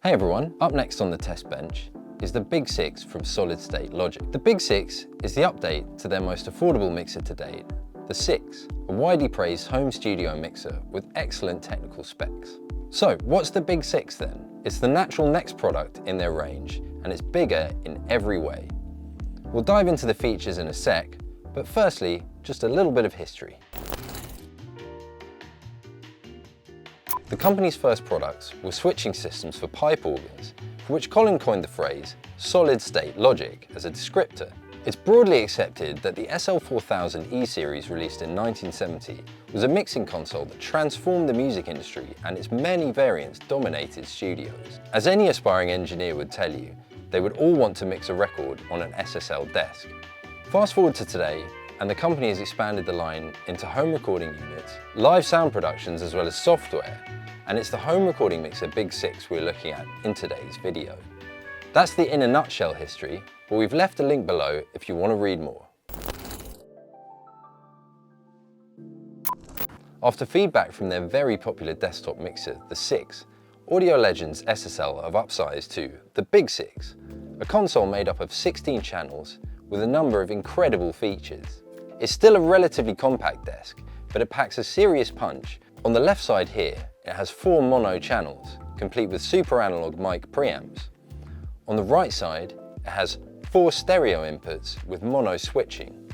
Hey everyone, up next on the test bench is the BiG SiX from Solid State Logic. The BiG SiX is the update to their most affordable mixer to date, the SiX, a widely praised home studio mixer with excellent technical specs. So what's the BiG SiX then? It's the natural next product in their range, and it's bigger in every way. We'll dive into the features in a sec, but firstly, just a little bit of history. The company's first products were switching systems for pipe organs, for which Colin coined the phrase solid state logic as a descriptor. It's broadly accepted that the SL4000 E series released in 1970 was a mixing console that transformed the music industry, and its many variants dominated studios. As any aspiring engineer would tell you, they would all want to mix a record on an SSL desk. Fast forward to today, and the company has expanded the line into home recording units, live sound productions as well as software, and it's the home recording mixer BiG SiX we're looking at in today's video. That's the in a nutshell history, but we've left a link below if you want to read more. After feedback from their very popular desktop mixer, the SiX, audio legends SSL have upsized to the BiG SiX, a console made up of 16 channels with a number of incredible features. It's still a relatively compact desk, but it packs a serious punch. On the left side here, it has 4 mono channels, complete with super analog mic preamps. On the right side, it has 4 stereo inputs with mono switching.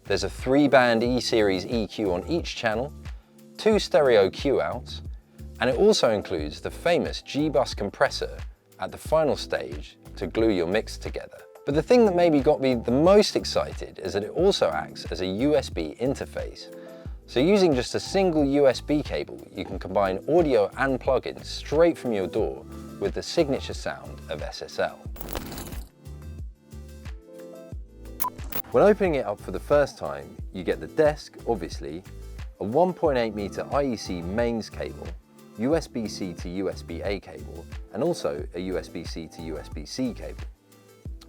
There's a 3-band E-series EQ on each channel, 2 stereo Q outs, and it also includes the famous G-Bus compressor at the final stage to glue your mix together. But the thing that maybe got me the most excited is that it also acts as a USB interface. So using just a single USB cable, you can combine audio and plugins straight from your DAW with the signature sound of SSL. When opening it up for the first time, you get the desk, obviously, a 1.8 meter IEC mains cable, USB-C to USB-A cable, and also a USB-C to USB-C cable.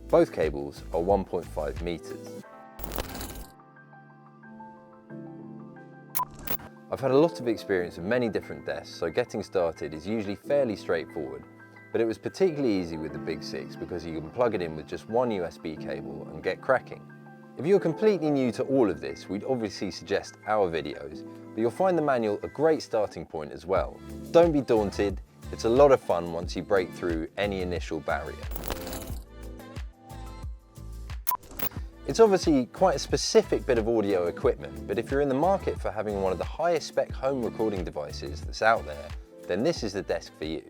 Both cables are 1.5 meters. I've had a lot of experience with many different desks, so getting started is usually fairly straightforward, but it was particularly easy with the BiG SiX because you can plug it in with just one USB cable and get cracking. If you're completely new to all of this, we'd obviously suggest our videos, but you'll find the manual a great starting point as well. Don't be daunted, it's a lot of fun once you break through any initial barrier. It's obviously quite a specific bit of audio equipment, but if you're in the market for having one of the highest spec home recording devices that's out there, then this is the desk for you.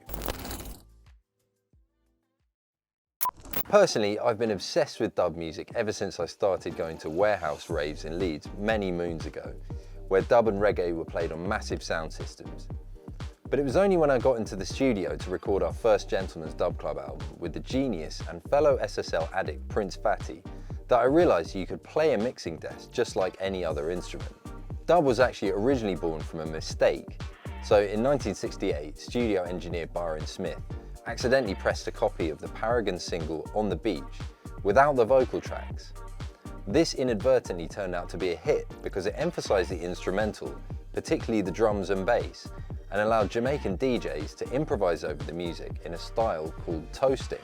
Personally, I've been obsessed with dub music ever since I started going to warehouse raves in Leeds many moons ago, where dub and reggae were played on massive sound systems. But it was only when I got into the studio to record our first Gentleman's Dub Club album with the genius and fellow SSL addict Prince Fatty that I realised you could play a mixing desk just like any other instrument. Dub was actually originally born from a mistake. So in 1968, studio engineer Byron Smith accidentally pressed a copy of the Paragon single On the Beach without the vocal tracks. This inadvertently turned out to be a hit because it emphasised the instrumental, particularly the drums and bass, and allowed Jamaican DJs to improvise over the music in a style called toasting.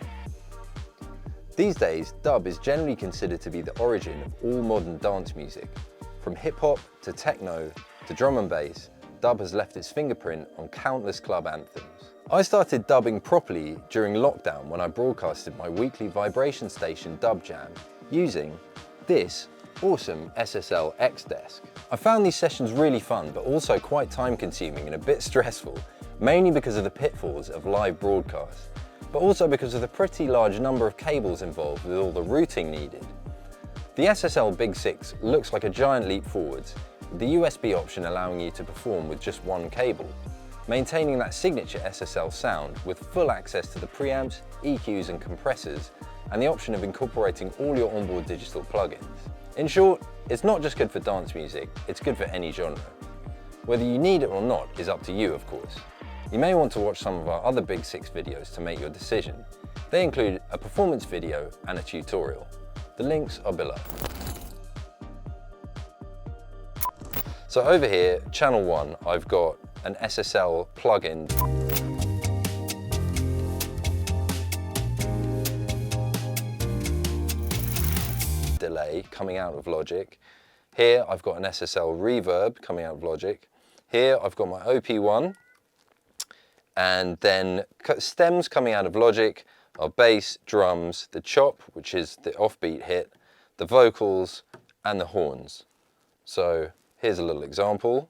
These days, dub is generally considered to be the origin of all modern dance music. From hip-hop to techno to drum and bass, dub has left its fingerprint on countless club anthems. I started dubbing properly during lockdown when I broadcasted my weekly vibration station Dub Jam using this awesome SSL X desk. I found these sessions really fun, but also quite time-consuming and a bit stressful, mainly because of the pitfalls of live broadcasts, but also because of the pretty large number of cables involved with all the routing needed. The SSL BiG SiX looks like a giant leap forwards, with the USB option allowing you to perform with just one cable, maintaining that signature SSL sound with full access to the preamps, EQs and compressors, and the option of incorporating all your onboard digital plugins. In short, it's not just good for dance music, it's good for any genre. Whether you need it or not is up to you, of course. You may want to watch some of our other BiG SiX videos to make your decision. They include a performance video and a tutorial. The links are below. So over here, channel 1, I've got an SSL plugin. delay coming out of Logic. Here I've got an SSL reverb coming out of Logic. Here I've got my OP1, and then stems coming out of Logic are bass, drums, the chop, which is the offbeat hit, the vocals, and the horns. So here's a little example.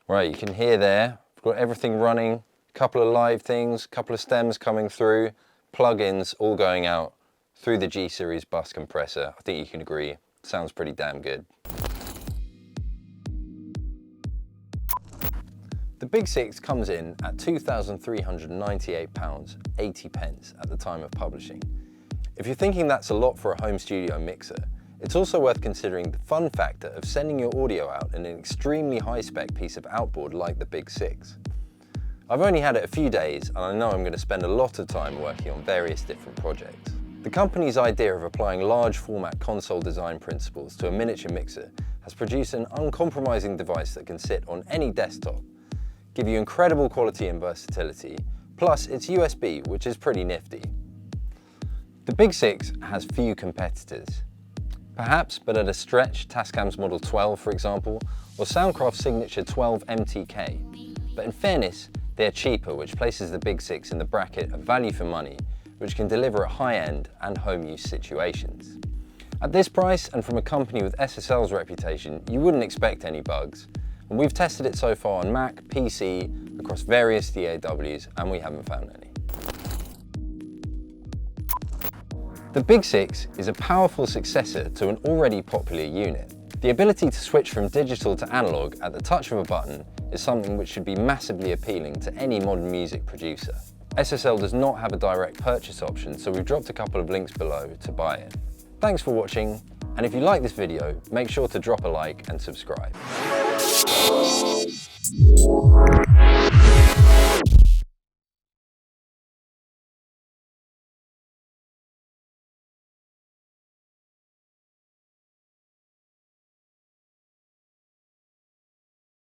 Right, you can hear there, I've got everything running, a couple of live things, a couple of stems coming through, plugins all going out through the G Series bus compressor. I think you can agree, sounds pretty damn good. The BiG SiX comes in at £2,398.80 at the time of publishing. If you're thinking that's a lot for a home studio mixer, it's also worth considering the fun factor of sending your audio out in an extremely high-spec piece of outboard like the BiG SiX. I've only had it a few days, and I know I'm going to spend a lot of time working on various different projects. The company's idea of applying large format console design principles to a miniature mixer has produced an uncompromising device that can sit on any desktop, give you incredible quality and versatility, plus it's USB, which is pretty nifty. The BiG SiX has few competitors. Perhaps, but at a stretch, Tascam's Model 12, for example, or Soundcraft's signature 12 MTK. But in fairness, they're cheaper, which places the BiG SiX in the bracket of value for money, which can deliver at high-end and home use situations. At this price, and from a company with SSL's reputation, you wouldn't expect any bugs. And we've tested it so far on Mac, PC, across various DAWs, and we haven't found any. The BiG SiX is a powerful successor to an already popular unit. The ability to switch from digital to analog at the touch of a button is something which should be massively appealing to any modern music producer. SSL does not have a direct purchase option, so we've dropped a couple of links below to buy it. Thanks for watching, and if you like this video, make sure to drop a like and subscribe.